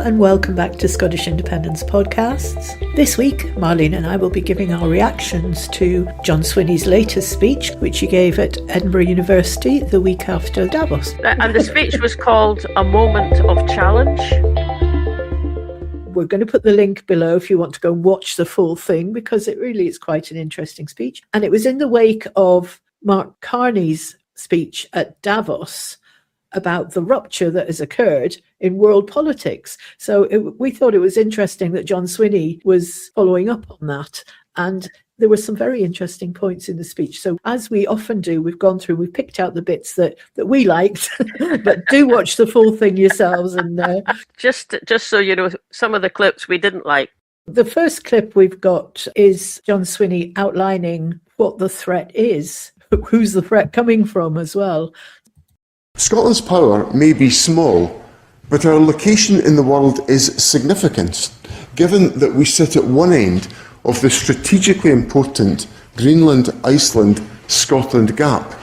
and welcome back to Scottish Independence Podcasts. This week, Marlene and I will be giving our reactions to John Swinney's latest speech, which he gave at Edinburgh University the week after Davos. And the speech was called A Moment of Challenge. We're going to put the link below if you want to go watch the full thing, because it really is quite an interesting speech. And it was in the wake of Mark Carney's speech at Davos about the rupture that has occurred in world politics. So we thought it was interesting that John Swinney was following up on that. And there were some very interesting points in the speech. So as we often do, we've picked out the bits that we liked, but do watch the full thing yourselves. And just so you know, some of the clips we didn't like. The first clip we've got is John Swinney outlining what the threat is, who's the threat coming from as well. Scotland's power may be small, but our location in the world is significant, given that we sit at one end of the strategically important Greenland-Iceland-Scotland gap.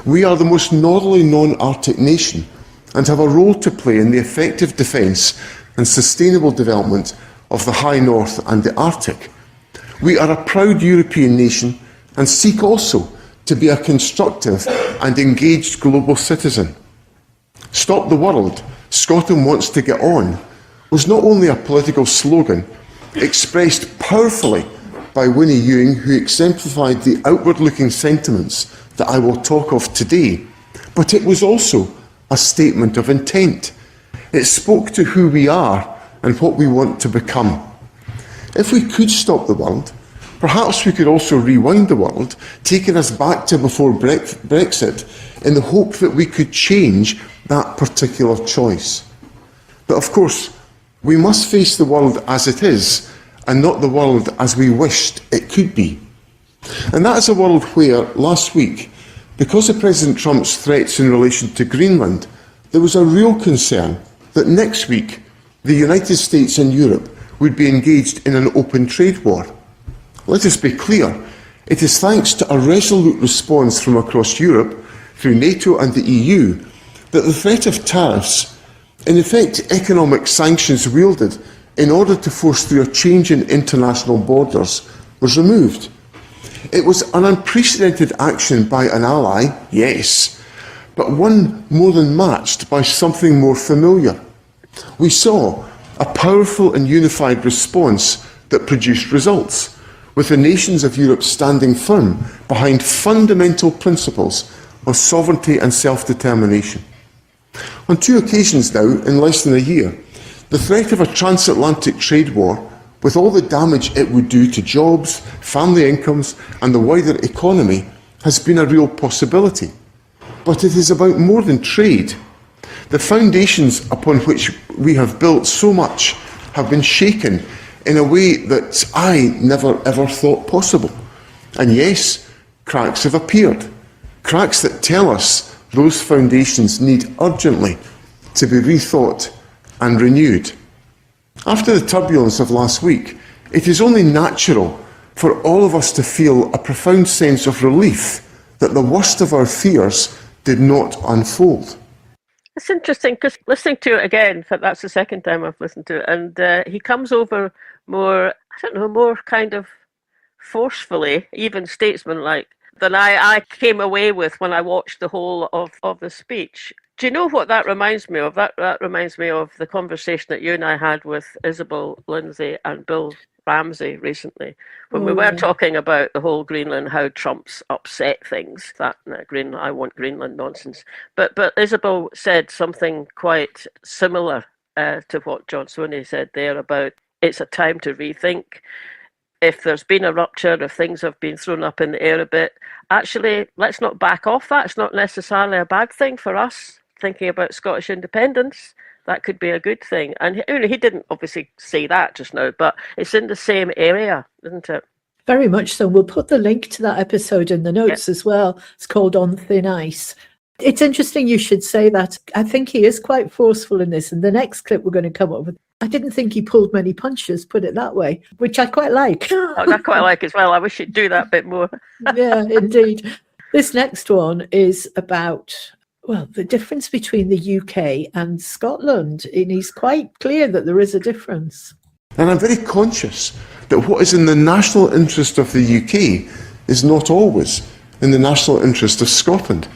We are the most northerly non-Arctic nation and have a role to play in the effective defence and sustainable development of the High North and the Arctic. We are a proud European nation and seek also to be a constructive and engaged global citizen. Stop the world, Scotland wants to get on, was not only a political slogan expressed powerfully by Winnie Ewing, who exemplified the outward-looking sentiments that I will talk of today, but it was also a statement of intent. It spoke to who we are and what we want to become. If we could stop the world, perhaps we could also rewind the world, taking us back to before Brexit, in the hope that we could change that particular choice. But of course, we must face the world as it is, and not the world as we wished it could be. And that is a world where, last week, because of President Trump's threats in relation to Greenland, there was a real concern that next week the United States and Europe would be engaged in an open trade war. Let us be clear, it is thanks to a resolute response from across Europe, through NATO and the EU, that the threat of tariffs, in effect economic sanctions wielded in order to force through a change in international borders, was removed. It was an unprecedented action by an ally, yes, but one more than matched by something more familiar. We saw a powerful and unified response that produced results, with the nations of Europe standing firm behind fundamental principles of sovereignty and self-determination. On two occasions now, in less than a year, the threat of a transatlantic trade war, with all the damage it would do to jobs, family incomes and the wider economy, has been a real possibility. But it is about more than trade. The foundations upon which we have built so much have been shaken in a way that I never ever thought possible. And yes, cracks have appeared. Cracks that tell us those foundations need urgently to be rethought and renewed. After the turbulence of last week, it is only natural for all of us to feel a profound sense of relief that the worst of our fears did not unfold. It's interesting because listening to it again, that's the second time I've listened to it, and he comes over more kind of forcefully, even statesman-like, than I came away with when I watched the whole of the speech. Do you know what that reminds me of? That reminds me of the conversation that you and I had with Isabel Lindsay and Bill Ramsey recently, when we were talking about the whole Greenland, how Trump's upset things, that Greenland, I want Greenland nonsense. But Isabel said something quite similar to what John Swinney said there about it's a time to rethink. If there's been a rupture, if things have been thrown up in the air a bit, actually, let's not back off that. It's not necessarily a bad thing for us, thinking about Scottish independence. That could be a good thing. And he didn't obviously say that just now, but it's in the same area, isn't it? Very much so. We'll put the link to that episode in the notes as well. It's called On Thin Ice. It's interesting you should say that. I think he is quite forceful in this. And the next clip we're going to come up with, I didn't think he pulled many punches, put it that way, which I quite like. I quite like as well. I wish he'd do that a bit more. Yeah, indeed. This next one is about Well, the difference between the UK and Scotland, and he's quite clear that there is a difference. And I'm very conscious that what is in the national interest of the UK is not always in the national interest of Scotland.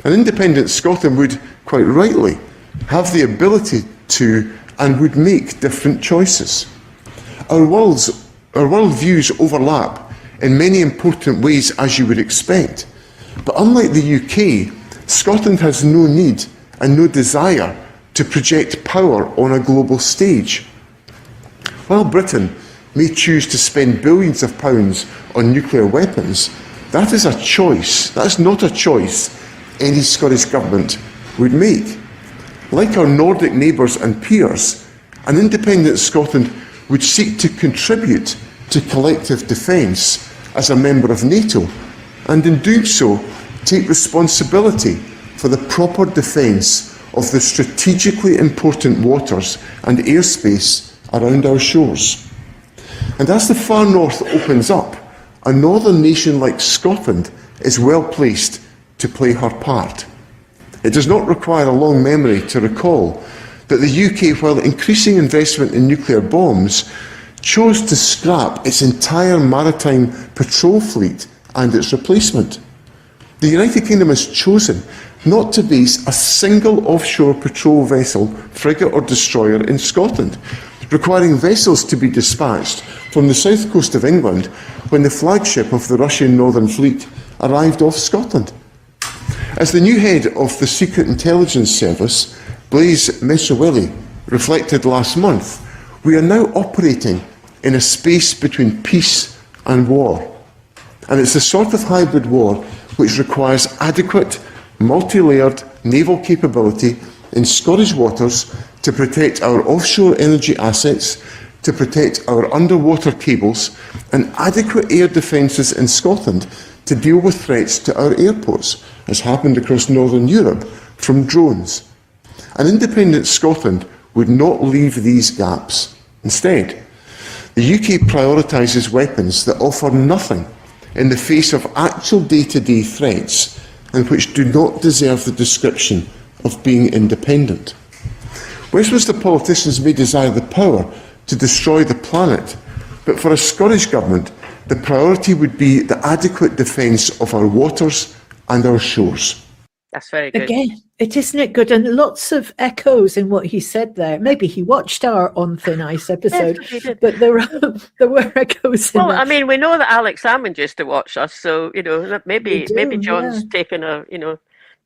An independent Scotland would, quite rightly, have the ability to and would make different choices. Our worldviews overlap in many important ways, as you would expect. But unlike the UK, Scotland has no need and no desire to project power on a global stage. While Britain may choose to spend billions of pounds on nuclear weapons, that is a choice. That's not a choice any Scottish government would make. Like our Nordic neighbours and peers, an independent Scotland would seek to contribute to collective defence as a member of NATO, and in doing so, take responsibility for the proper defence of the strategically important waters and airspace around our shores. And as the far north opens up, a northern nation like Scotland is well placed to play her part. It does not require a long memory to recall that the UK, while increasing investment in nuclear bombs, chose to scrap its entire maritime patrol fleet and its replacement. The United Kingdom has chosen not to base a single offshore patrol vessel, frigate or destroyer in Scotland, requiring vessels to be dispatched from the south coast of England when the flagship of the Russian Northern Fleet arrived off Scotland. As the new head of the Secret Intelligence Service, Blaise Messawelli, reflected last month, we are now operating in a space between peace and war. And it's the sort of hybrid war which requires adequate, multi-layered naval capability in Scottish waters to protect our offshore energy assets, to protect our underwater cables, and adequate air defences in Scotland to deal with threats to our airports, as happened across Northern Europe, from drones. An independent Scotland would not leave these gaps. Instead, the UK prioritises weapons that offer nothing in the face of actual day-to-day threats and which do not deserve the description of being independent. Westminster politicians may desire the power to destroy the planet, but for a Scottish government, the priority would be the adequate defence of our waters and our shores. That's very good. Again, isn't it good? And lots of echoes in what he said there. Maybe he watched our On Thin Ice episode, Yes, he did. but there were echoes in Well, there. I mean, we know that Alex Salmond used to watch us, so maybe We do, John's yeah. taken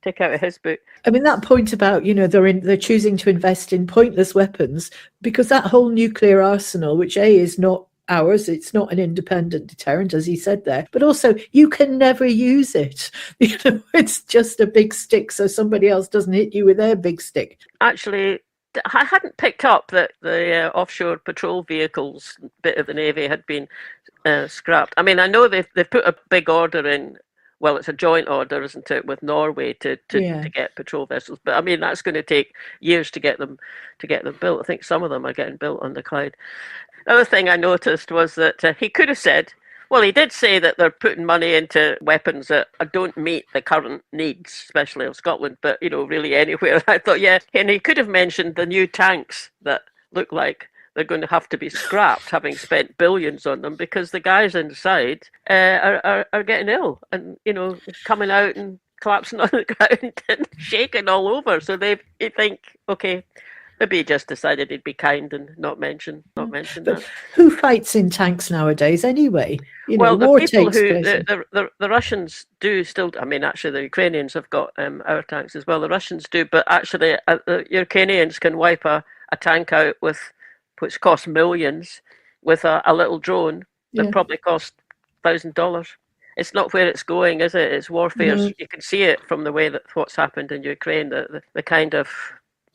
take out of his book. I mean, that point about, they're choosing to invest in pointless weapons because that whole nuclear arsenal, which is not ours, it's not an independent deterrent, as he said there, but also you can never use it. It's just a big stick so somebody else doesn't hit you with their big stick. Actually, I hadn't picked up that the offshore patrol vehicles bit of the Navy had been scrapped. I mean, I know they've put a big order in. Well, it's a joint order, isn't it, with Norway to get patrol vessels? But I mean, that's going to take years to get them built. I think some of them are getting built on the Clyde. Another thing I noticed was that he could have said, well, he did say that they're putting money into weapons that don't meet the current needs, especially of Scotland, but really anywhere. I thought, yeah, and he could have mentioned the new tanks that look like they're going to have to be scrapped, having spent billions on them, because the guys inside are getting ill and, coming out and collapsing on the ground and shaking all over. So they think, okay, maybe he just decided he'd be kind and not mention that. Who fights in tanks nowadays anyway? Well, the war people takes who place. the Russians do still. I mean, actually, the Ukrainians have got our tanks as well. The Russians do, but actually, the Ukrainians can wipe a tank out with, which costs millions, with a little drone that probably cost $1,000. It's not where it's going, is it? It's warfare. No. You can see it from the way that what's happened in Ukraine. The kind of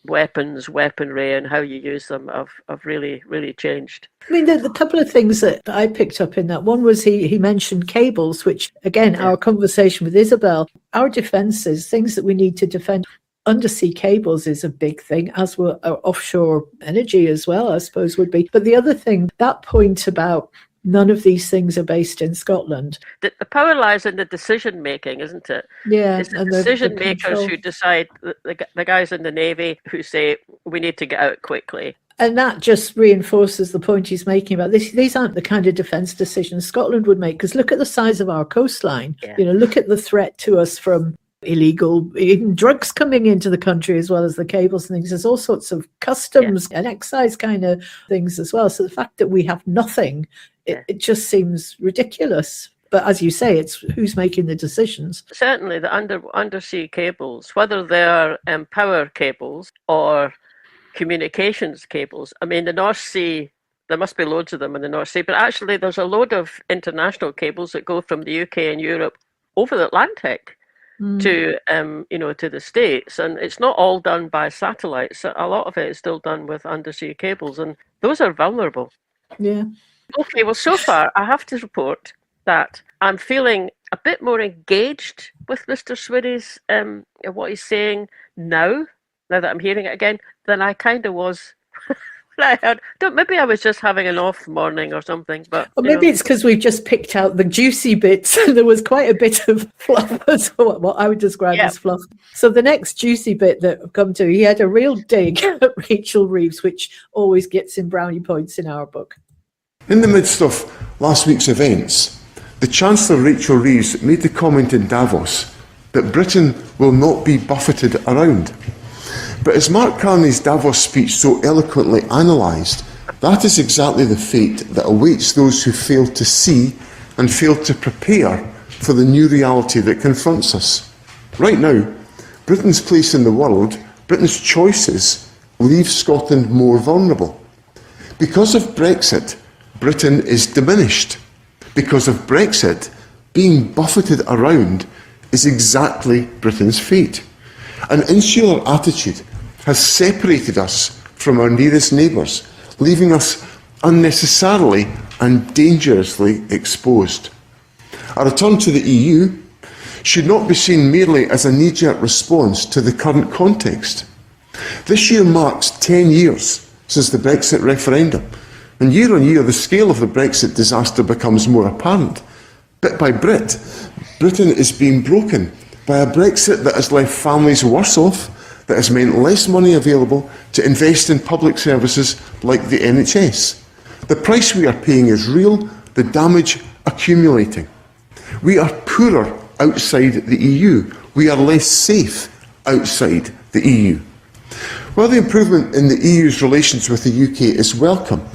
weaponry, and how you use them have really, really changed. I mean, the couple of things that I picked up in that, one was he mentioned cables, which, again, our conversation with Isabel, our defences, things that we need to defend. Undersea cables is a big thing, as will offshore energy as well, I suppose, would be. But the other thing, that point about none of these things are based in Scotland. The power lies in the decision making, isn't it? Yeah, It's the and decision the makers control. who decide, the guys in the Navy who say, we need to get out quickly. And that just reinforces the point he's making about this. These aren't the kind of defence decisions Scotland would make, because look at the size of our coastline. Yeah. You know, look at the threat to us from illegal, even drugs coming into the country, as well as the cables and things. There's all sorts of customs and excise kind of things as well. So the fact that we have nothing, it just seems ridiculous. But as you say, it's who's making the decisions. Certainly the undersea cables, whether they're power cables or communications cables. I mean, the North Sea, there must be loads of them in the North Sea, but actually there's a load of international cables that go from the UK and Europe over the Atlantic to to the States, and it's not all done by satellites. A lot of it is still done with undersea cables, and those are vulnerable. Yeah. Okay, well, so far I have to report that I'm feeling a bit more engaged with Mr. Swinney's what he's saying now that I'm hearing it again, than I kind of was when I heard. Maybe I was just having an off morning or something, but or maybe it's because we've just picked out the juicy bits. There was quite a bit of fluff, as what I would describe as fluff. So the next juicy bit that I've come to, he had a real dig at Rachel Reeves, which always gets in brownie points in our book. In the midst of last week's events, the Chancellor Rachel Reeves made the comment in Davos that Britain will not be buffeted around. But as Mark Carney's Davos speech so eloquently analysed, that is exactly the fate that awaits those who fail to see and fail to prepare for the new reality that confronts us. Right now, Britain's place in the world, Britain's choices, leave Scotland more vulnerable. Because of Brexit, Britain is diminished. Because of Brexit, being buffeted around is exactly Britain's fate. An insular attitude has separated us from our nearest neighbours, leaving us unnecessarily and dangerously exposed. A return to the EU should not be seen merely as a knee-jerk response to the current context. This year marks 10 years since the Brexit referendum, and year on year the scale of the Brexit disaster becomes more apparent. Bit by bit, Britain is being broken by a Brexit that has left families worse off, that has meant less money available to invest in public services like the NHS. The price we are paying is real, the damage accumulating. We are poorer outside the EU. We are less safe outside the EU. While the improvement in the EU's relations with the UK is welcome,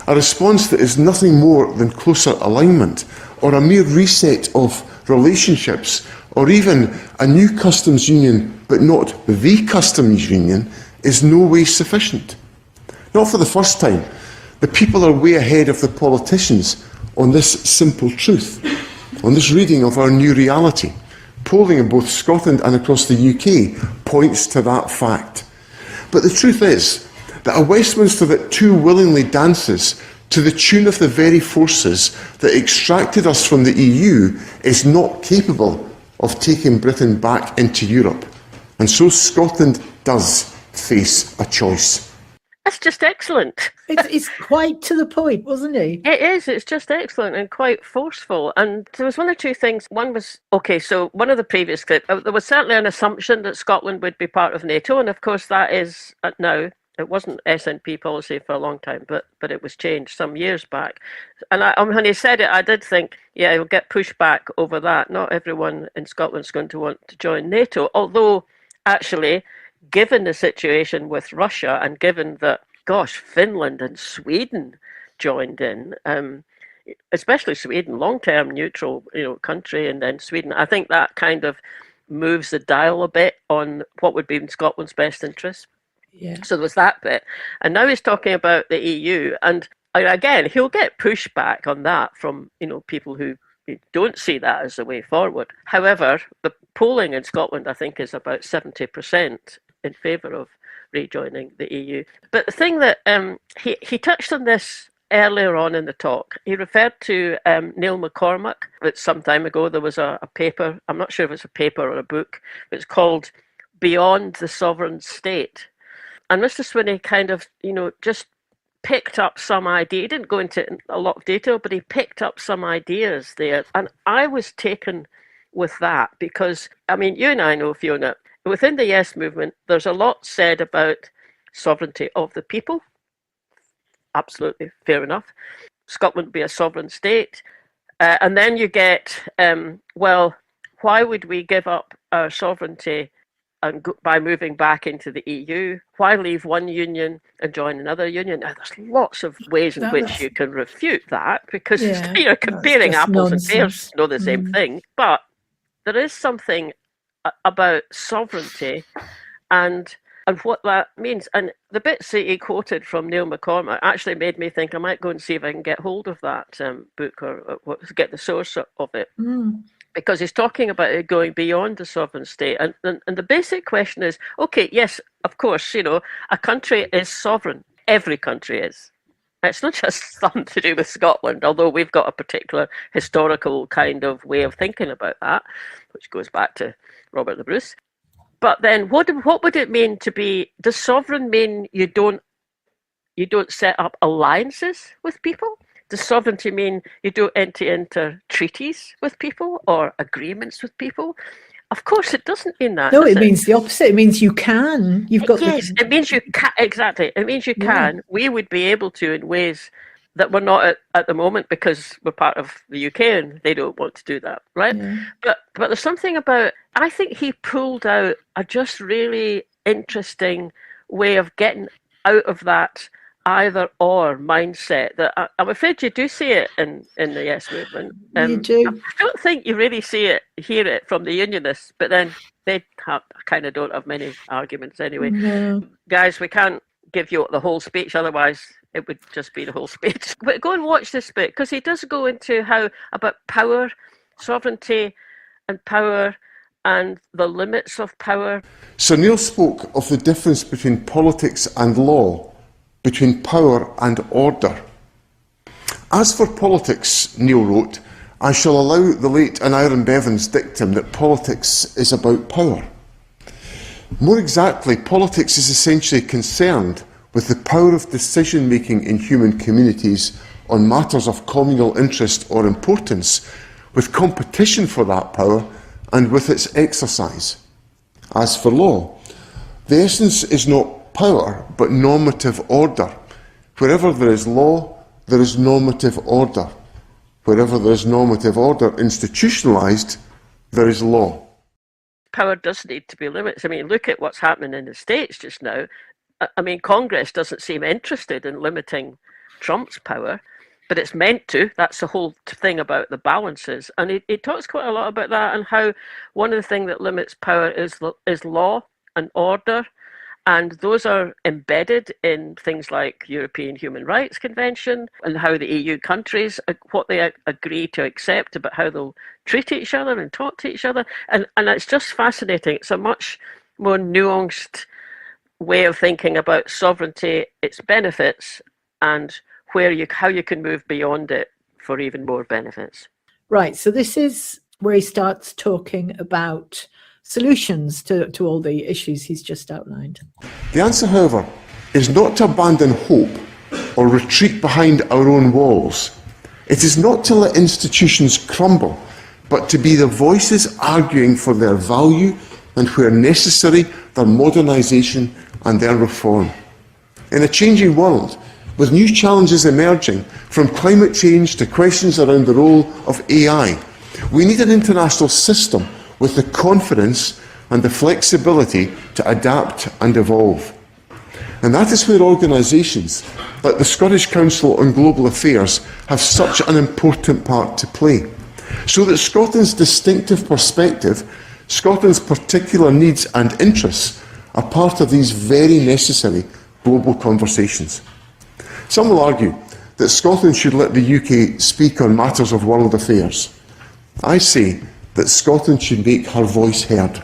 a response that is nothing more than closer alignment or a mere reset of relationships or even a new customs union, but not the customs union, is no way sufficient. Not for the first time, the people are way ahead of the politicians on this simple truth, on this reading of our new reality. Polling in both Scotland and across the UK points to that fact. But the truth is that a Westminster that too willingly dances to the tune of the very forces that extracted us from the EU is not capable of taking Britain back into Europe. And so Scotland does face a choice. That's just excellent. It's quite to the point, wasn't he? It is. It's just excellent and quite forceful. And there was one or two things. One was, okay, so one of the previous clips, there was certainly an assumption that Scotland would be part of NATO. And of course, that is now. It wasn't SNP policy for a long time, but it was changed some years back. And when he said it, I did think, yeah, he'll get pushed back over that. Not everyone in Scotland's going to want to join NATO. Although, actually, given the situation with Russia and given that, gosh, Finland and Sweden joined in, especially Sweden, long-term neutral, country, and then Sweden, I think that kind of moves the dial a bit on what would be in Scotland's best interest. Yeah. So there was that bit. And now he's talking about the EU. And again, he'll get pushback on that from, people who don't see that as the way forward. However, the polling in Scotland, I think, is about 70% in favour of rejoining the EU. But the thing that he touched on this earlier on in the talk. He referred to Neil MacCormick. But some time ago, there was a paper. I'm not sure if it's a paper or a book. But it's called Beyond the Sovereign State. And Mr. Swinney kind of, just picked up some idea. He didn't go into a lot of detail, but he picked up some ideas there. And I was taken with that because, I mean, you and I know, Fiona, within the Yes movement, there's a lot said about sovereignty of the people. Absolutely fair enough. Scotland be a sovereign state. And then you get, well, why would we give up our sovereignty by moving back into the EU? Why leave one union and join another union? Now, there's lots of ways in which you can refute that because you're comparing apples and pears, not the same thing. But there is something about sovereignty and what that means. And the bits that he quoted from Neil MacCormick actually made me think I might go and see if I can get hold of that book or get the source of it. Because he's talking about it going beyond the sovereign state. And the basic question is, okay, yes, of course, you know, a country is sovereign. Every country is. It's not just something to do with Scotland, although we've got a particular historical kind of way of thinking about that, which goes back to Robert the Bruce. But then what would it mean to be, does sovereign mean you don't set up alliances with people? Does sovereignty mean you don't enter into treaties with people or agreements with people? Of course, it doesn't mean that. No, it means the opposite. It means you can. You've got. Yes, it means you can. Exactly. It means you can. We would be able to in ways that we're not at the moment because we're part of the UK and they don't want to do that, right? Yeah. But there's something about. I think he pulled out a just really interesting way of getting out of that either or mindset that I'm afraid you do see it in the Yes movement. You do. I don't think you really hear it from the unionists, but then they kind of don't have many arguments anyway. No. Guys, we can't give you the whole speech, otherwise it would just be the whole speech. But go and watch this bit because he does go into how about power, sovereignty and power and the limits of power. So Neil spoke of the difference between politics and law, between power and order. As for politics, Neil wrote, I shall allow the late Aneurin Bevan's dictum that politics is about power. More exactly, politics is essentially concerned with the power of decision-making in human communities on matters of communal interest or importance, with competition for that power and with its exercise. As for law, the essence is not power, but normative order. Wherever there is law, there is normative order. Wherever there is normative order institutionalised, there is law. Power does need to be limits. I mean, look at what's happening in the States just now. I mean, Congress doesn't seem interested in limiting Trump's power, but it's meant to. That's the whole thing about the balances. And he talks quite a lot about that and how one of the things that limits power is law and order. And those are embedded in things like European Human Rights Convention and how the EU countries, what they agree to accept about how they'll treat each other and talk to each other. And it's just fascinating. It's a much more nuanced way of thinking about sovereignty, its benefits, and how you can move beyond it for even more benefits. Right. So this is where he starts talking about solutions to all the issues he's just outlined. The answer, however, is not to abandon hope or retreat behind our own walls. It is not to let institutions crumble, but to be the voices arguing for their value and, where necessary, their modernisation and their reform. In a changing world, with new challenges emerging, from climate change to questions around the role of AI, we need an international system with the confidence and the flexibility to adapt and evolve. And that is where organisations like the Scottish Council on Global Affairs have such an important part to play, so that Scotland's distinctive perspective, Scotland's particular needs and interests are part of these very necessary global conversations. Some will argue that Scotland should let the UK speak on matters of world affairs. I say that Scotland should make her voice heard.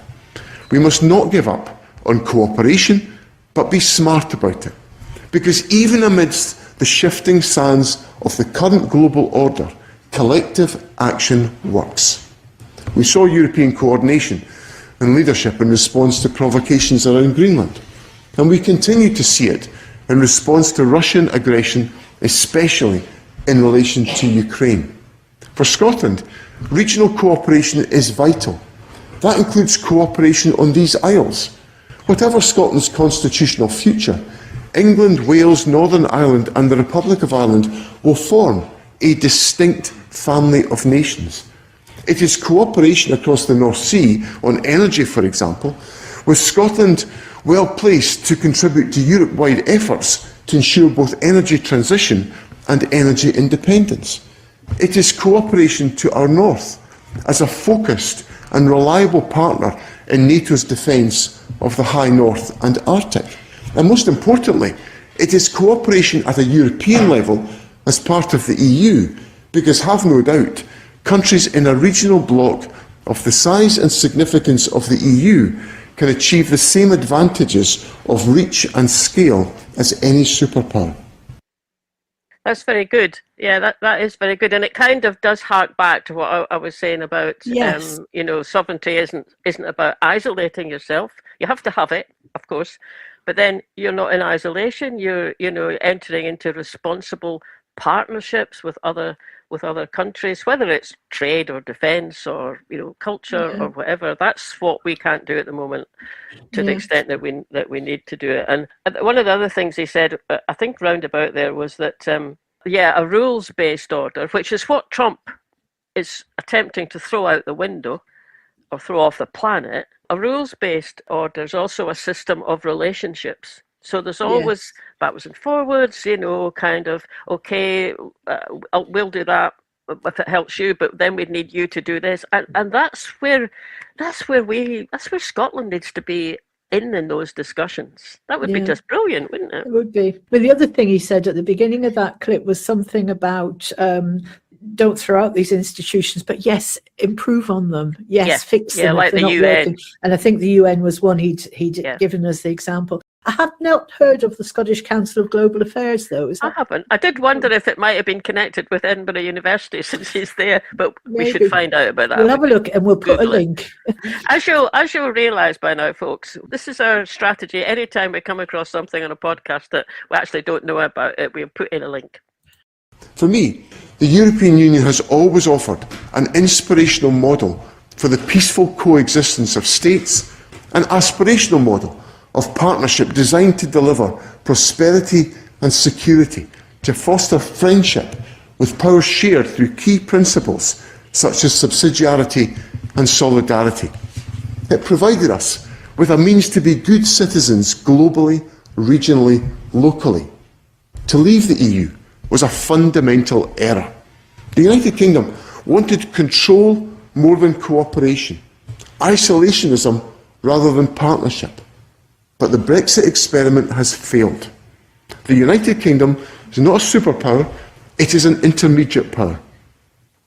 We must not give up on cooperation, but be smart about it. Because even amidst the shifting sands of the current global order, collective action works. We saw European coordination and leadership in response to provocations around Greenland, and we continue to see it in response to Russian aggression, especially in relation to Ukraine. For Scotland, regional cooperation is vital. That includes cooperation on these isles. Whatever Scotland's constitutional future, England, Wales, Northern Ireland and the Republic of Ireland will form a distinct family of nations. It is cooperation across the North Sea on energy, for example, with Scotland well placed to contribute to Europe-wide efforts to ensure both energy transition and energy independence. It is cooperation to our north as a focused and reliable partner in NATO's defence of the High North and Arctic. And most importantly, it is cooperation at a European level as part of the EU, because have no doubt, countries in a regional bloc of the size and significance of the EU can achieve the same advantages of reach and scale as any superpower. That's very good. Yeah, that is very good, and it kind of does hark back to what I was saying about, Yes. Sovereignty isn't about isolating yourself. You have to have it, of course, but then you're not in isolation. You're entering into responsible partnerships with other countries, whether it's trade or defence or culture or whatever. That's what we can't do at the moment, to the extent that we need to do it. And one of the other things he said, I think roundabout there, was that a rules-based order, which is what Trump is attempting to throw out the window or throw off the planet. A rules-based order is also a system of relationships. So there's always backwards and forwards, kind of, okay, we'll do that if it helps you, but then we'd need you to do this. And that's where Scotland needs to be in those discussions. That would be just brilliant, wouldn't it? It would be. But the other thing he said at the beginning of that clip was something about don't throw out these institutions, but yes, improve on them. Yes, fix them. Like the UN. Working. And I think the UN was one he'd given us the example. I have not heard of the Scottish Council of Global Affairs, though. I haven't. I did wonder if it might have been connected with Edinburgh University since he's there, but we should find out about that. We'll have a look and we'll put a link. As you'll realise by now, folks, this is our strategy. Anytime we come across something on a podcast that we actually don't know about it, we'll put in a link. For me, the European Union has always offered an inspirational model for the peaceful coexistence of states, an aspirational model of partnership designed to deliver prosperity and security, to foster friendship with powers shared through key principles such as subsidiarity and solidarity. It provided us with a means to be good citizens globally, regionally, locally. To leave the EU was a fundamental error. The United Kingdom wanted control more than cooperation, isolationism rather than partnership. But the Brexit experiment has failed. The United Kingdom is not a superpower, it is an intermediate power.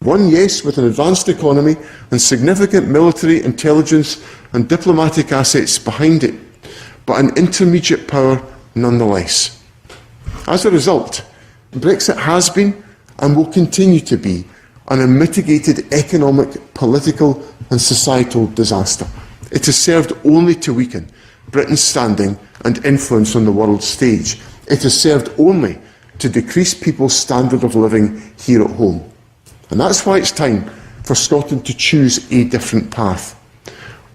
One, yes, with an advanced economy and significant military, intelligence and diplomatic assets behind it, but an intermediate power nonetheless. As a result, Brexit has been and will continue to be an unmitigated economic, political and societal disaster. It has served only to weaken Britain's standing and influence on the world stage. It has served only to decrease people's standard of living here at home. And that's why it's time for Scotland to choose a different path.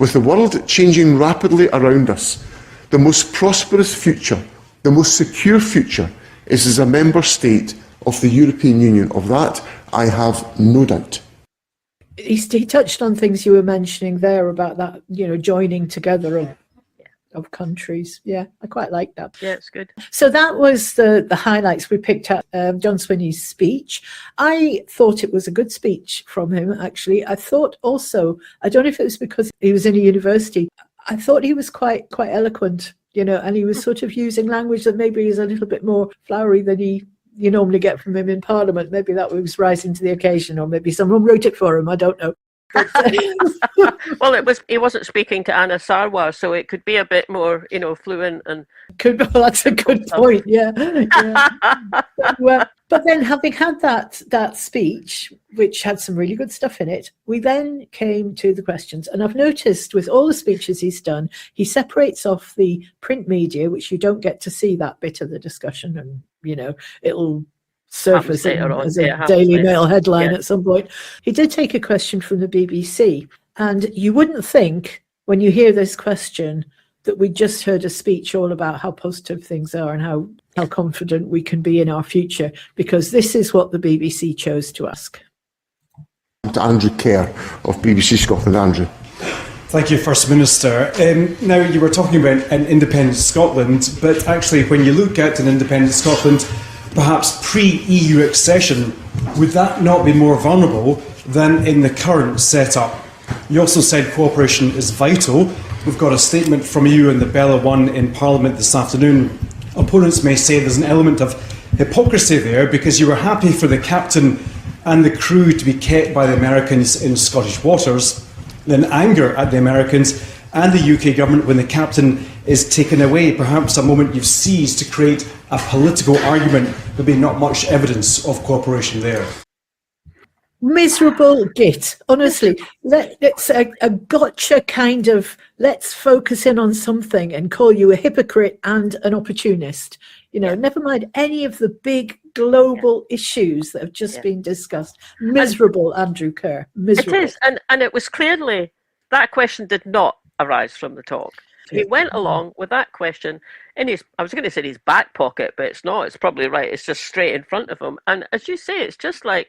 With the world changing rapidly around us, the most prosperous future, the most secure future, is as a member state of the European Union. Of that, I have no doubt. He touched on things you were mentioning there about that, joining together of countries. Yeah, I quite like that. Yeah, it's good. So that was the highlights we picked up. John Swinney's speech. I thought it was a good speech from him, actually. I thought also, I don't know if it was because he was in a university, I thought he was quite eloquent, and he was sort of using language that maybe is a little bit more flowery than you normally get from him in Parliament. Maybe that was rising to the occasion, or maybe someone wrote it for him, I don't know. Well, he wasn't speaking to Anna Sarwar, so it could be a bit more, fluent and. Well, that's a good point. Yeah. But then, having had that speech, which had some really good stuff in it, we then came to the questions. And I've noticed with all the speeches he's done, he separates off the print media, which you don't get to see that bit of the discussion, and it'll surface as a Daily Mail headline at some point. He did take a question from the BBC, and you wouldn't think when you hear this question that we just heard a speech all about how positive things are and how confident we can be in our future, because this is what the BBC chose to ask. To Andrew Kerr of BBC Scotland. Andrew. Thank you, First Minister. Now, you were talking about an independent Scotland, but actually when you look at an independent Scotland, perhaps pre-EU accession, would that not be more vulnerable than in the current setup? You also said cooperation is vital. We've got a statement from you in the Bella One in Parliament this afternoon. Opponents may say there's an element of hypocrisy there because you were happy for the captain and the crew to be kept by the Americans in Scottish waters, then anger at the Americans and the UK government when the captain is taken away, perhaps a moment you've seized to create a political argument. There'll be not much evidence of cooperation there. Miserable git, honestly. It's a gotcha kind of, let's focus in on something and call you a hypocrite and an opportunist. Never mind any of the big global issues that have just been discussed. Miserable, Andrew Kerr. Miserable. It is, and it was clearly, that question did not arise from the talk. He went along with that question in I was going to say his back pocket, but it's not. It's probably right. It's just straight in front of him. And as you say, it's just like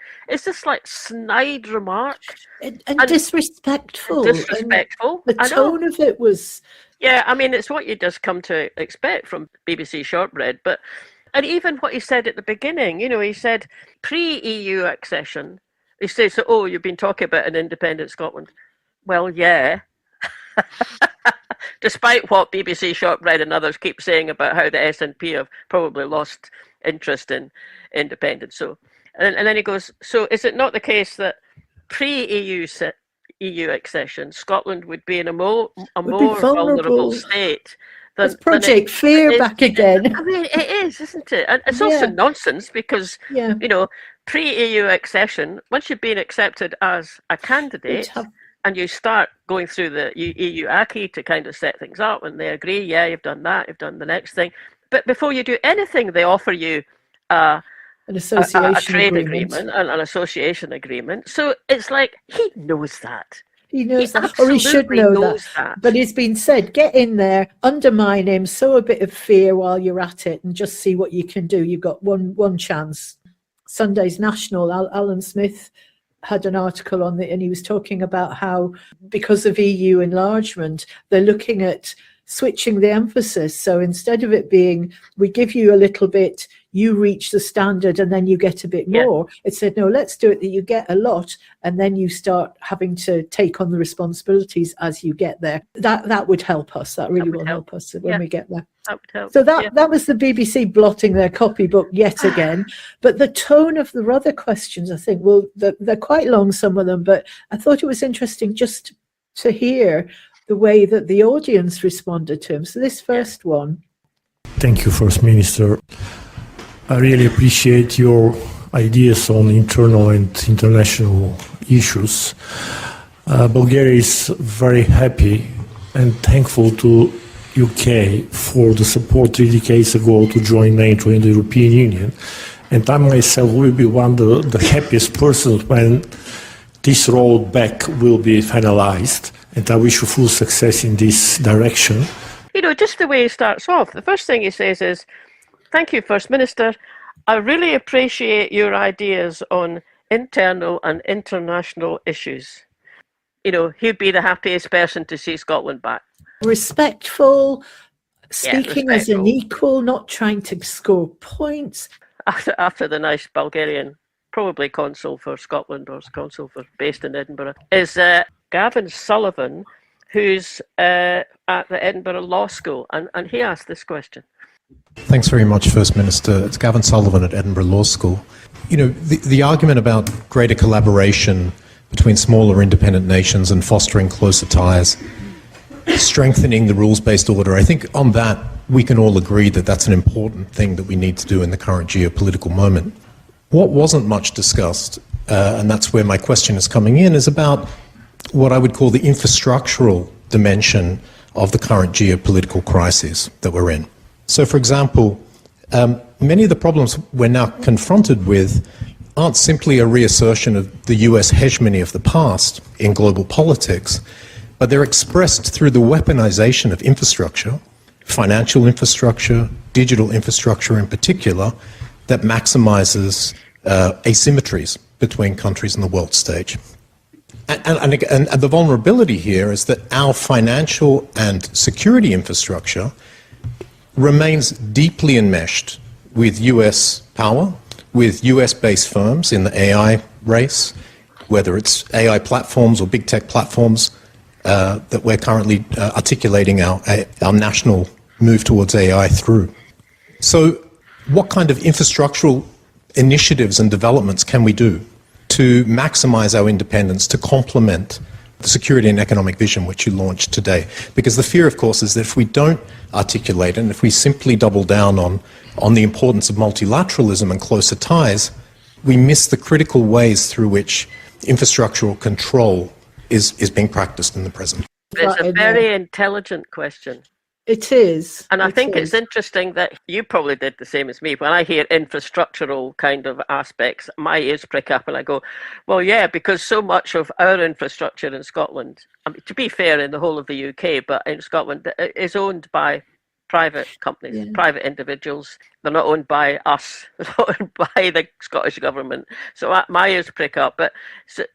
snide remark. And disrespectful. Disrespectful. And the tone of it was... Yeah, I mean, it's what you just come to expect from BBC Shortbread. And even what he said at the beginning, he said pre-EU accession, he says, you've been talking about an independent Scotland. Well, yeah. Despite what BBC Shortbread and others keep saying about how the SNP have probably lost interest in independence. So, and then he goes, so is it not the case that pre-EU accession, Scotland would be in a more vulnerable state? That's Project Fear back again. I mean, it is, isn't it? And it's also nonsense because, pre-EU accession, once you've been accepted as a candidate, and you start going through the EU acquis to kind of set things up, and they agree, you've done that, you've done the next thing. But before you do anything, they offer you an association a trade agreement, an association agreement. So it's like, he knows that. He knows that, or he should know that. But it's been said, get in there, undermine him, sow a bit of fear while you're at it, and just see what you can do. You've got one chance. Sunday's National, Alan Smith had an article on it, and he was talking about how, because of EU enlargement, they're looking at switching the emphasis. So instead of it being, we give you a little bit, you reach the standard and then you get a bit more, it said, no, let's do it that you get a lot and then you start having to take on the responsibilities as you get there. That would help us. That really will help us when we get there. That would help. So that was the BBC blotting their copybook yet again. But the tone of the other questions, I think, they're quite long, some of them, but I thought it was interesting just to hear the way that the audience responded to him. So this first one. Thank you, First Minister. I really appreciate your ideas on internal and international issues. Bulgaria is very happy and thankful to UK for the support 3 decades ago to join NATO and the European Union. And I myself will be one of the happiest persons when this road back will be finalized. And I wish you full success in this direction. Just the way he starts off, the first thing he says is, thank you, First Minister. I really appreciate your ideas on internal and international issues. He'd be the happiest person to see Scotland back. Respectful, speaking as an equal, not trying to score points. After the nice Bulgarian, probably consul for Scotland or consul based in Edinburgh, is Gavin Sullivan, who's at the Edinburgh Law School, and he asked this question. Thanks very much, First Minister. It's Gavin Sullivan at Edinburgh Law School. The argument about greater collaboration between smaller independent nations and fostering closer ties, strengthening the rules-based order. I think on that, we can all agree that that's an important thing that we need to do in the current geopolitical moment. What wasn't much discussed, and that's where my question is coming in, is about what I would call the infrastructural dimension of the current geopolitical crisis that we're in. So, for example, many of the problems we're now confronted with aren't simply a reassertion of the US hegemony of the past in global politics, but they're expressed through the weaponization of infrastructure, financial infrastructure, digital infrastructure in particular, that maximizes asymmetries between countries on the world stage. And the vulnerability here is that our financial and security infrastructure remains deeply enmeshed with US power, with US-based firms in the AI race, whether it's AI platforms or big tech platforms that we're currently articulating our national move towards AI through. So what kind of infrastructural initiatives and developments can we do to maximize our independence, to complement the security and economic vision which you launched today? Because the fear, of course, is that if we don't articulate it, and if we simply double down on the importance of multilateralism and closer ties, we miss the critical ways through which infrastructural control is being practiced in the present. It's a very intelligent question. It is. And I think it's interesting that you probably did the same as me. When I hear infrastructural kind of aspects, my ears prick up and I go, well, yeah, because so much of our infrastructure in Scotland, I mean, to be fair, in the whole of the UK, but in Scotland, is owned by private companies, private individuals. They're not owned by us, they're not owned by the Scottish government. So my ears prick up but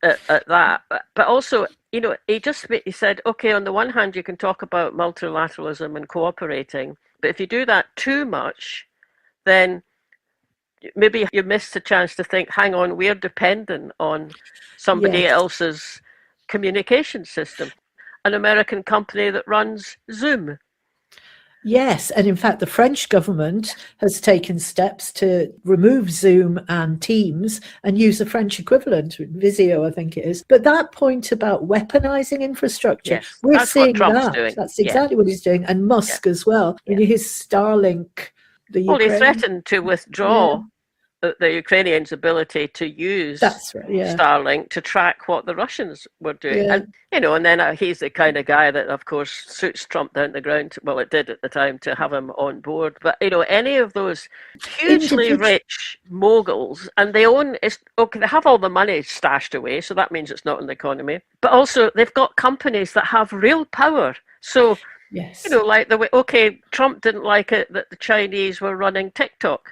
at that. But also, you know, he said, okay, on the one hand, you can talk about multilateralism and cooperating, but if you do that too much, then maybe you miss the chance to think, hang on, we're dependent on somebody else's communication system, an American company that runs Zoom. Yes, and in fact, the French government has taken steps to remove Zoom and Teams and use the French equivalent, Visio, I think it is. But that point about weaponizing infrastructure, we're seeing that. Doing. That's exactly what he's doing, and Musk as well. Yeah. His Starlink, the Ukraine. He threatened to withdraw the Ukrainians' ability to use Starlink to track what the Russians were doing. And, you know, and then he's the kind of guy that, of course, suits Trump down the ground. Well, it did at the time to have him on board. But, you know, any of those hugely rich moguls, and they own, they have all the money stashed away, so that means it's not in the economy. But also, they've got companies that have real power. So, you know, like the way, Trump didn't like it that the Chinese were running TikTok.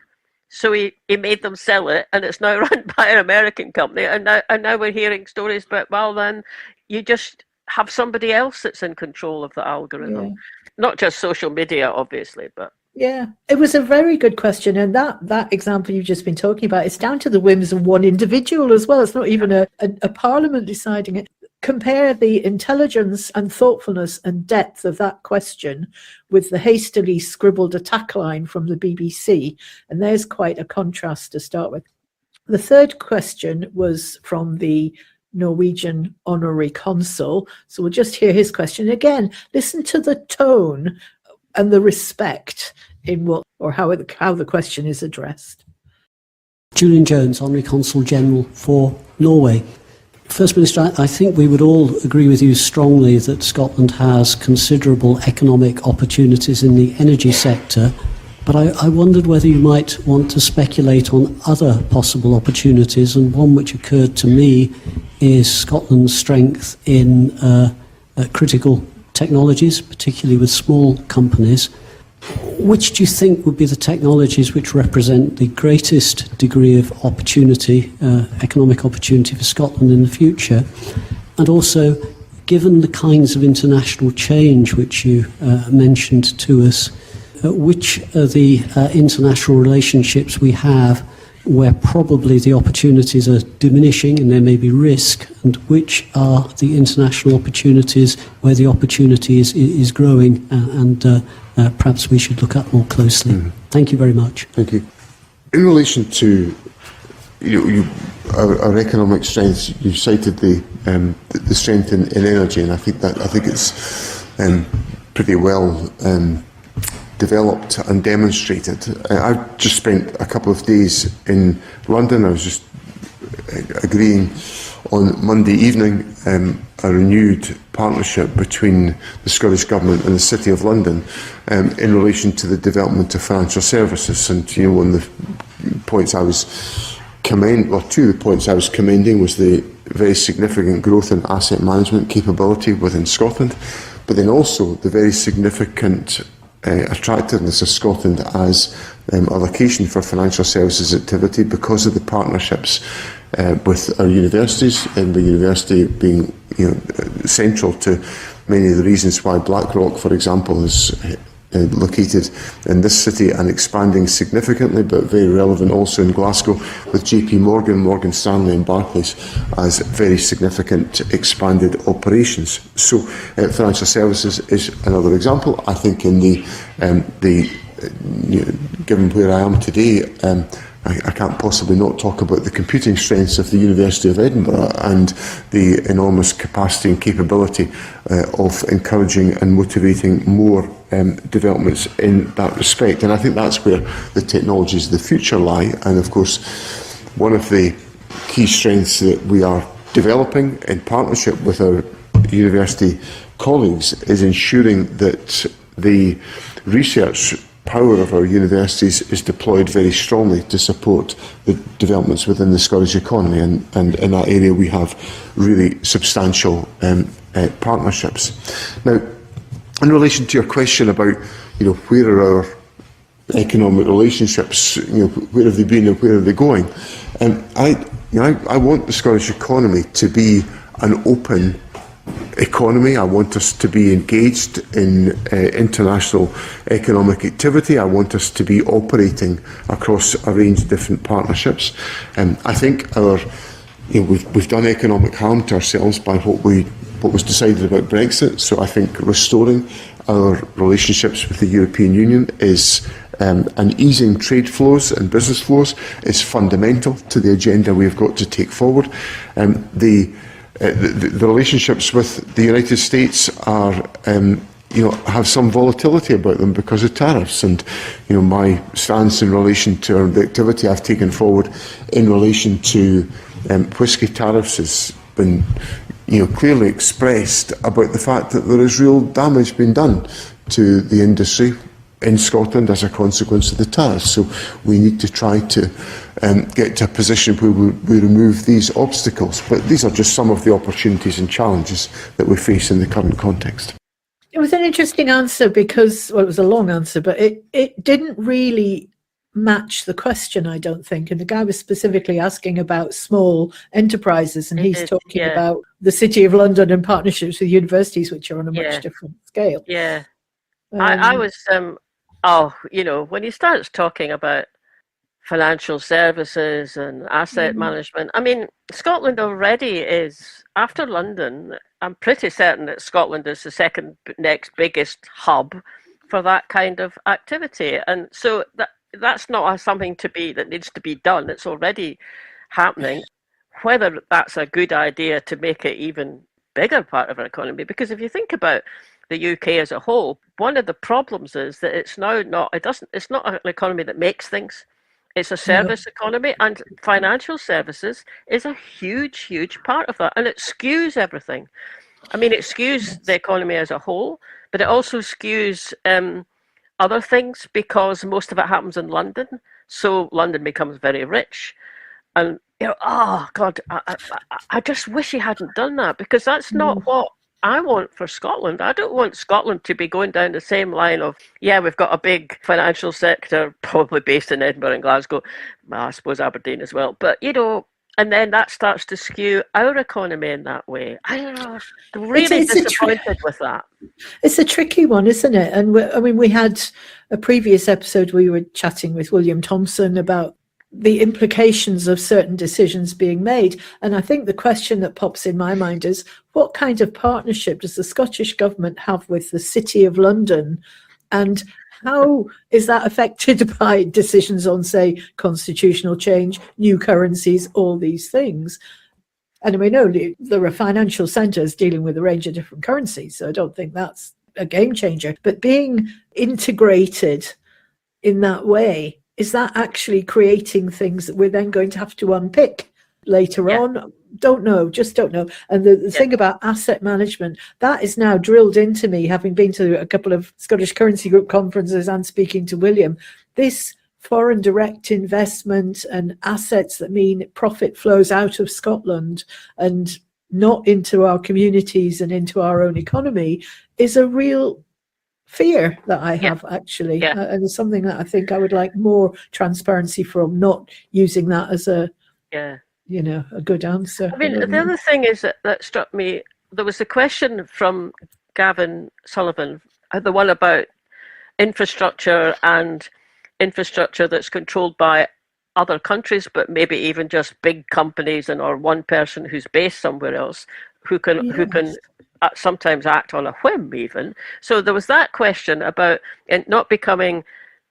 So he made them sell it, and it's now run by an American company. And now we're hearing stories about, well, then you just have somebody else that's in control of the algorithm. Yeah. Not just social media, obviously, but... Yeah, it was a very good question. And that example you've just been talking about, it's down to the whims of one individual as well. It's not even a parliament deciding it. Compare the intelligence and thoughtfulness and depth of that question with the hastily scribbled attack line from the BBC, and there's quite a contrast to start with. The third question was from the Norwegian honorary consul, so we'll just hear his question again. Listen to the tone and the respect in how the question is addressed. Julian Jones, honorary consul general for Norway. First Minister, I think we would all agree with you strongly that Scotland has considerable economic opportunities in the energy sector, but I wondered whether you might want to speculate on other possible opportunities, and one which occurred to me is Scotland's strength in critical technologies, particularly with small companies. Which do you think would be the technologies which represent the greatest degree of opportunity, economic opportunity for Scotland in the future? And also, given the kinds of international change which you mentioned to us, which are the international relationships we have where probably the opportunities are diminishing and there may be risk, and which are the international opportunities where the opportunity is growing and perhaps we should look at more closely. Thank you very much. Thank you. In relation to our economic strengths. You cited the strength in energy, and I think it's pretty well developed and demonstrated. I've just spent a couple of days in London. I was just agreeing on Monday evening a renewed partnership between the Scottish Government and the City of London in relation to the development of financial services. And one of the points I was two of the points I was commending was the very significant growth in asset management capability within Scotland, but then also the very significant attractiveness of Scotland as a location for financial services activity because of the partnerships with our universities, and the university being central to many of the reasons why BlackRock, for example, is located in this city and expanding significantly, but very relevant also in Glasgow with JP Morgan, Morgan Stanley and Barclays as very significant expanded operations. So financial services is another example. I think in given where I am today, I can't possibly not talk about the computing strengths of the University of Edinburgh and the enormous capacity and capability of encouraging and motivating more developments in that respect. And I think that's where the technologies of the future lie. And of course, one of the key strengths that we are developing in partnership with our university colleagues is ensuring that the research power of our universities is deployed very strongly to support the developments within the Scottish economy, and in that area we have really substantial partnerships. Now, in relation to your question about where are our economic relationships, where have they been and where are they going, I want the Scottish economy to be an open economy. I want us to be engaged in international economic activity. I want us to be operating across a range of different partnerships. I think we've done economic harm to ourselves by what was decided about Brexit. So I think restoring our relationships with the European Union and easing trade flows and business flows is fundamental to the agenda we've got to take forward. The relationships with the United States are, have some volatility about them because of tariffs. And, my stance in relation to the activity I've taken forward in relation to whisky tariffs has been, clearly expressed about the fact that there is real damage being done to the industry in Scotland as a consequence of the tariffs. So we need to try to get to a position where we remove these obstacles. But these are just some of the opportunities and challenges that we face in the current context. It was an interesting answer because, it was a long answer, but it didn't really match the question, I don't think. And the guy was specifically asking about small enterprises, and he's talking about the City of London and partnerships with universities, which are on a much different scale. Yeah. I was... when he starts talking about financial services and asset management, I mean, Scotland already is, after London, I'm pretty certain that Scotland is the second next biggest hub for that kind of activity. And so that's not something that needs to be done. It's already happening. Whether that's a good idea to make it even bigger part of our economy, because if you think about the UK as a whole, one of the problems is that it's now it's not an economy that makes things. It's a service economy, and financial services is a huge, huge part of that, and it skews everything. I mean, it skews the economy as a whole, but it also skews other things because most of it happens in London. So London becomes very rich, and oh God, I just wish he hadn't done that, because that's not what I want for Scotland. I don't want Scotland to be going down the same line of, we've got a big financial sector, probably based in Edinburgh and Glasgow, I suppose Aberdeen as well. But, and then that starts to skew our economy in that way. I don't know, I'm really disappointed with that. It's a tricky one, isn't it? And we had a previous episode, we were chatting with William Thompson about the implications of certain decisions being made. And I think the question that pops in my mind is, what kind of partnership does the Scottish Government have with the City of London And how is that affected by decisions on, say, constitutional change, new currencies, all these things? And we know there are financial centres dealing with a range of different currencies, so I don't think that's a game changer. But being integrated in that way, is that actually creating things that we're then going to have to unpick later on? Don't know, just don't know. And the thing about asset management, that is now drilled into me, having been to a couple of Scottish Currency Group conferences and speaking to William. This foreign direct investment and assets that mean profit flows out of Scotland and not into our communities and into our own economy is a real fear that I have, actually. And it's something that I think I would like more transparency from, not using that as a a good answer. I mean, the other thing is that struck me, there was a question from Gavin Sullivan, the one about infrastructure and infrastructure that's controlled by other countries, but maybe even just big companies or one person who's based somewhere else who can sometimes act on a whim even. So there was that question about it not becoming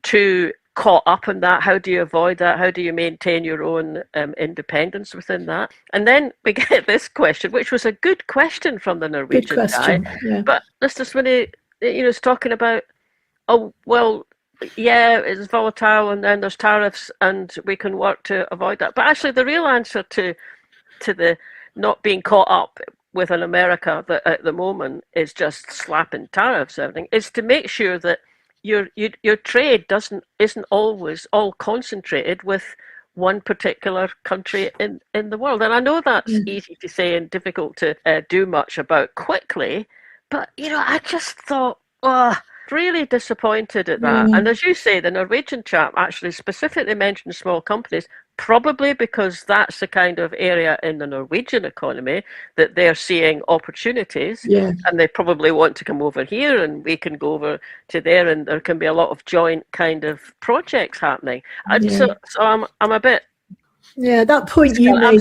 too caught up in that. How do you avoid that? How do you maintain your own independence within that? And then we get this question, which was a good question from the Norwegian guy. But Mr. Swinney, is talking about, it's volatile and then there's tariffs and we can work to avoid that. But actually the real answer to the not being caught up with an America that at the moment is just slapping tariffs and everything, is to make sure that your trade isn't always all concentrated with one particular country in the world. And I know that's easy to say and difficult to do much about quickly, but I just thought, really disappointed at that. And as you say, the Norwegian chap actually specifically mentioned small companies, probably because that's the kind of area in the Norwegian economy that they're seeing opportunities, and they probably want to come over here and we can go over to there and there can be a lot of joint kind of projects happening. So I'm a bit that point you made.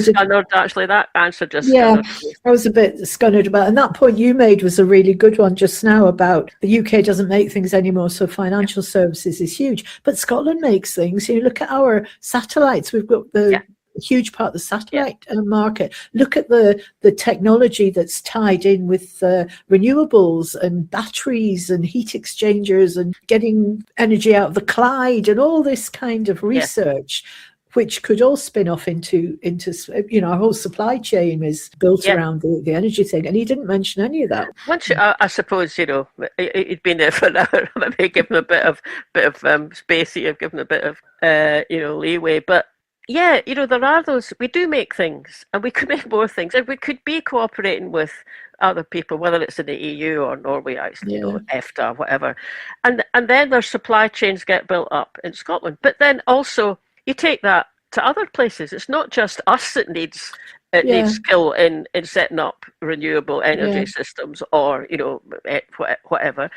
Actually, that answer just I was a bit scunnered about, and that point you made was a really good one just now about the UK doesn't make things anymore, so financial services is huge, but Scotland makes things. You look at our satellites. We've got the huge part of the satellite market. Look at the technology that's tied in with renewables and batteries and heat exchangers and getting energy out of the Clyde and all this kind of research. Which could all spin off into our whole supply chain is built around the energy thing, and he didn't mention any of that. Once I suppose he'd been there for an hour, maybe given a bit of space. You've given a bit of leeway, but there are those. We do make things, and we could make more things, and we could be cooperating with other people, whether it's in the EU or Norway, EFTA, whatever, and then their supply chains get built up in Scotland, but then also. You take that to other places. It's not just us that needs skill in setting up renewable energy systems or whatever.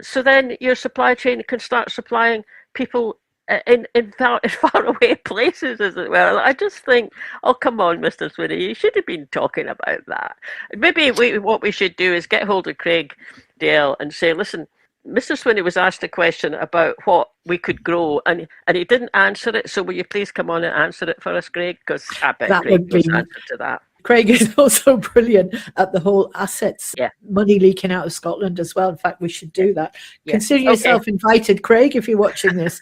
So then your supply chain can start supplying people in far away places as well. I just think, come on, Mr. Swinney, you should have been talking about that. Maybe what we should do is get hold of Craig Dale and say, listen, Mr. Swinney was asked a question about what we could grow, and he didn't answer it. So will you please come on and answer it for us, Craig? Because I bet Craig knows the answer to that. Craig is also brilliant at the whole assets, money leaking out of Scotland as well. In fact, we should do that. Consider yourself invited, Craig, if you're watching this.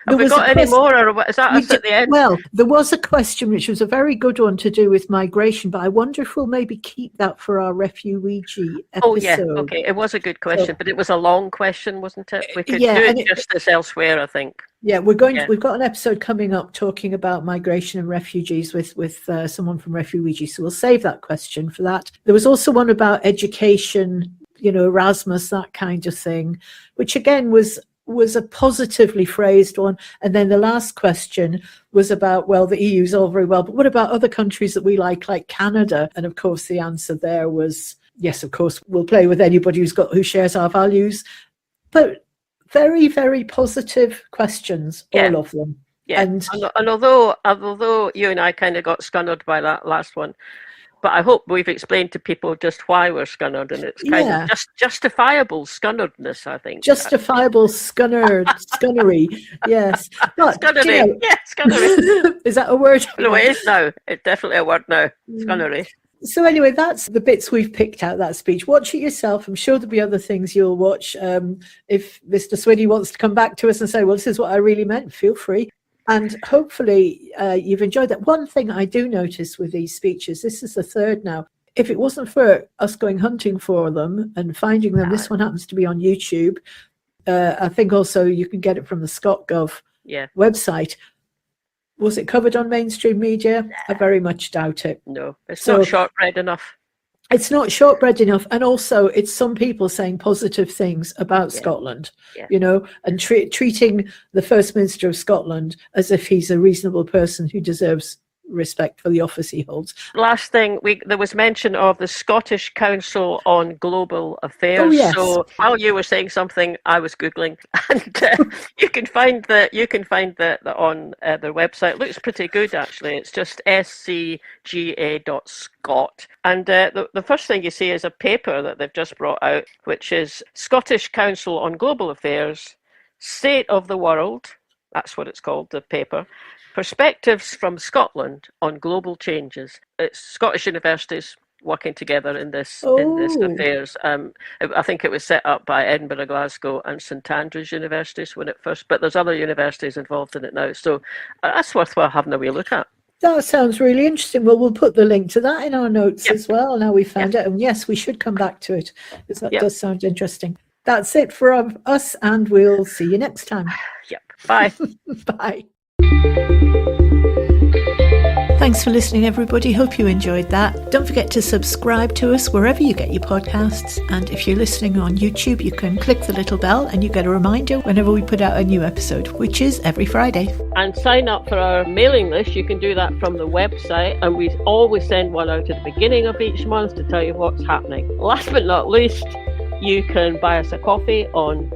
Have we got any more, or is that us at the end? Well, there was a question which was a very good one to do with migration, but I wonder if we'll maybe keep that for our refugee episode. Oh, yeah, okay. It was a good question, but it was a long question, wasn't it? We could do it justice elsewhere, I think. Yeah, we've got an episode coming up talking about migration and refugees with someone from Refugee, so we'll save that question for that. There was also one about education, Erasmus, that kind of thing, which again was a positively phrased one. And then the last question was about, the EU's all very well, but what about other countries that we like Canada? And of course, the answer there was, yes, of course, we'll play with anybody who shares our values. But very, very positive questions, all of them. Yeah, and although you and I kind of got scunnered by that last one, But I hope we've explained to people just why we're scunnered, and it's kind of just justifiable scunneredness, I think. Justifiable scunnery, yes. But, Scunnery, scunnery. Is that a word? No, it is now. It's definitely a word now. Scunnery. So anyway, that's the bits we've picked out, that speech. Watch it yourself. I'm sure there'll be other things you'll watch. If Mr. Swinney wants to come back to us and say, well, this is what I really meant, feel free. And hopefully you've enjoyed that. One thing I do notice with these speeches, this is the third now, if it wasn't for us going hunting for them and finding them, this one happens to be on YouTube. I think also you can get it from the ScotGov website. Was it covered on mainstream media? I very much doubt it. No, it's not shortbread enough. It's not shortbread enough. And also it's some people saying positive things about Scotland, you know, and treating the First Minister of Scotland as if he's a reasonable person who deserves respect for the office he holds. Last thing, there was mention of the Scottish Council on Global Affairs. Oh, yes. So while you were saying something, I was Googling, and you can find that on their website. It looks pretty good, actually. It's just scga.scot. And the first thing you see is a paper that they've just brought out, which is Scottish Council on Global Affairs, State of the World. That's what it's called, the paper. Perspectives from Scotland on Global Changes. It's Scottish universities working together in this affairs. I think it was set up by Edinburgh, Glasgow, and St Andrews universities when it first. But there's other universities involved in it now, so that's worthwhile having a wee look at. That sounds really interesting. Well, we'll put the link to that in our notes as well. Now we found it, and yes, we should come back to it because that does sound interesting. That's it for us, and we'll see you next time. Yep. Bye. Bye. Thanks for listening, everybody. Hope you enjoyed that. Don't forget to subscribe to us wherever you get your podcasts. And if you're listening on YouTube, you can click the little bell and you get a reminder whenever we put out a new episode, which is every Friday. And sign up for our mailing list. You can do that from the website. And we always send one out at the beginning of each month to tell you what's happening. Last but not least, you can buy us a coffee on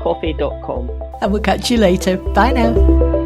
coffee.com. And we'll catch you later. Bye now.